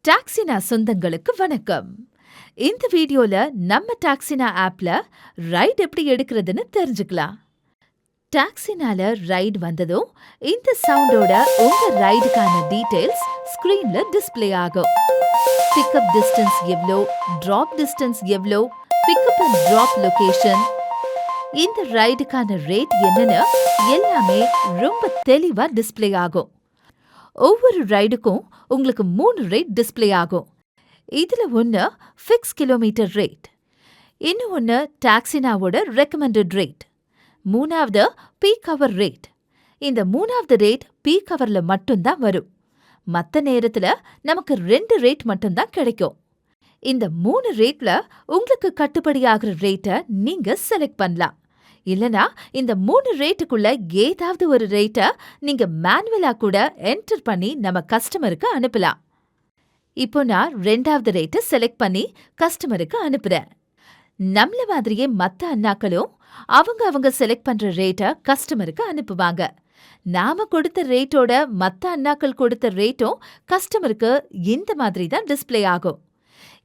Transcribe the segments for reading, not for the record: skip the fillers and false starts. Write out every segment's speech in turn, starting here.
டாக்ஸினா சொந்தங்களுக்கு வணக்கம். இந்த வீடியோல நம்ம டாக்ஸினா ஆப்ல ரைட் எப்படி எடுக்கிறதுன்னு தெரிஞ்சுக்கலாம். டாக்ஸினால ரைட் வந்ததும் இந்த சவுண்டோட உங்க ரைடுக்கான டீடைல்ஸ் ஸ்கிரீன்ல டிஸ்ப்ளே ஆகும். பிக்கப் டிஸ்டன்ஸ் எவ்வளோ, டிராப் டிஸ்டன்ஸ் எவ்வளோ, பிக்கப் அண்ட் டிராப் லொகேஷன், இந்த ரைடுக்கான ரேட் என்னன்னு எல்லாமே ரொம்ப தெளிவா டிஸ்ப்ளே ஆகும். ஒவ்வொரு ரைடுக்கும் உங்களுக்கு 3 ரேட் டிஸ்ப்ளே ஆகும். இதுல ஒன்னு ஃபிக்ஸ் கிலோமீட்டர் ரேட், இன்னும் ஒன்னு டாக்ஸினாவோட ரெக்கமெண்டட் ரேட், மூணாவது பீக் ஹவர் ரேட். இந்த மூணாவது ரேட் பீக் ஹவர்ல மட்டும்தான் வரும். மத்த நேரத்துல நமக்கு 2 ரேட் மட்டும்தான் கிடைக்கும். இந்த 3 ரேட்ல உங்களுக்கு கட்டுப்படியாகிற ரேட்டை நீங்க செலக்ட் பண்ணலாம். இல்லனா இந்த 3 ரேட்டுக்குள்ள ஏதாவது ஒரு ரேட்டை நீங்க மேனுவலா கூட என்டர் பண்ணி நம்ம கஸ்டமருக்கு அனுப்பலாம். இப்போ நான் 2வது ரேட்டை செலக்ட் பண்ணி கஸ்டமருக்கு அனுப்புறேன். நம்மள மாதிரியே மத்த அண்ணாக்களும் அவங்க செலக்ட் பண்ற ரேட்டை கஸ்டமருக்கு அனுப்புவாங்க. நாம கொடுத்த ரேட்டோட மத்த அண்ணாக்கள் கொடுத்த ரேட்டும் கஸ்டமருக்கு இந்த மாதிரி தான் டிஸ்ப்ளே ஆகும்.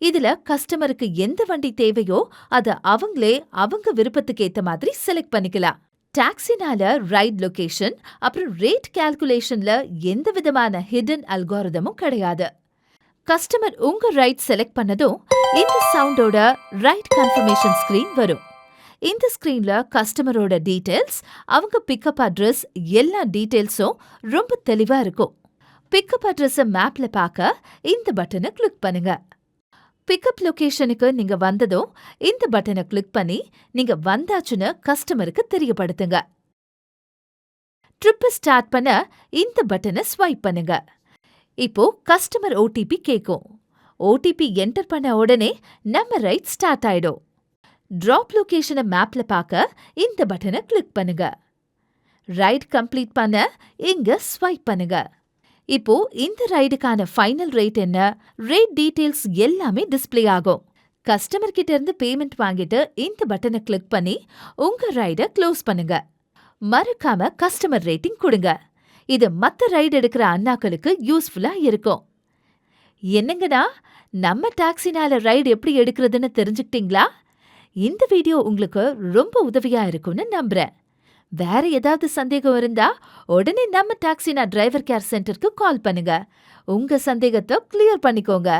இதுல கஸ்டமருக்கு எந்த வண்டி தேவையோ அதை அவங்களே அவங்க விருப்பத்துக்கு ஏத்த மாதிரி செலக்ட் பண்ணிக்கலாம். டாக்ஸினால ரைட் லொகேஷன் அப்புறம் ரேட் கால்குலேஷன்ல எந்த விதமான ஹிடன் அல்காரிதமும் கிடையாது. கஸ்டமர் உங்க ரைட் செலக்ட் பண்ணதும் இந்த சவுண்டோட ரைட் கன்ஃபர்மேஷன் ஸ்கிரீன் வரும். இந்த ஸ்கிரீன்ல கஸ்டமரோட டீடைல்ஸ், அவங்க பிக்கப் அட்ரஸ், எல்லா டீடைல்ஸும் ரொம்ப தெளிவா இருக்கும். பிக்கப் அட்ரஸை மேப்ல பார்க்க இந்த பட்டனை கிளிக் பண்ணுங்க. பிக்கப் லொகேஷனுக்கு நீங்க வந்ததும் இந்த பட்டனை கிளிக் பண்ணி நீங்க வந்தாச்சுன்னு கஸ்டமருக்கு தெரியப்படுத்துங்க. ட்ரிப்பை ஸ்டார்ட் பண்ண இந்த பட்டனை ஸ்வைப் பண்ணுங்க. இப்போ கஸ்டமர் ஓடிபி கேட்கும். ஓடிபி என்டர் பண்ண உடனே நம்ம ரைட் ஸ்டார்ட் ஆயிடும். டிராப் லொகேஷனை மேப்ல பார்க்க இந்த பட்டனை கிளிக் பண்ணுங்க. ரைட் கம்ப்ளீட் பண்ண இங்க ஸ்வைப் பண்ணுங்க. இப்போ இந்த ரைடுக்கான ஃபைனல் ரேட் என்ன, ரேட் டீடைல்ஸ் எல்லாமே டிஸ்ப்ளே ஆகும். கஸ்டமர் கிட்ட இருந்து பேமெண்ட் வாங்கிட்டு இந்த பட்டனை கிளிக் பண்ணி உங்க ரைடை க்ளோஸ் பண்ணுங்க. மறக்காம கஸ்டமர் ரேட்டிங் கொடுங்க. இது மத்த ரைடு எடுக்கிற அண்ணாக்களுக்கு யூஸ்ஃபுல்லா இருக்கும். என்னங்கடா, நம்ம டாக்ஸினால ரைடு எப்படி எடுக்கிறதுன்னு தெரிஞ்சுக்கிட்டீங்களா? இந்த வீடியோ உங்களுக்கு ரொம்ப உதவியா இருக்கும்னு நம்புறேன். வேற ஏதாவது சந்தேகம் இருந்தா உடனே நம்ம டாக்ஸினா டிரைவர் கேர் சென்டருக்கு கால் பண்ணுங்க. உங்க சந்தேகத்தை கிளியர் பண்ணிக்கோங்க.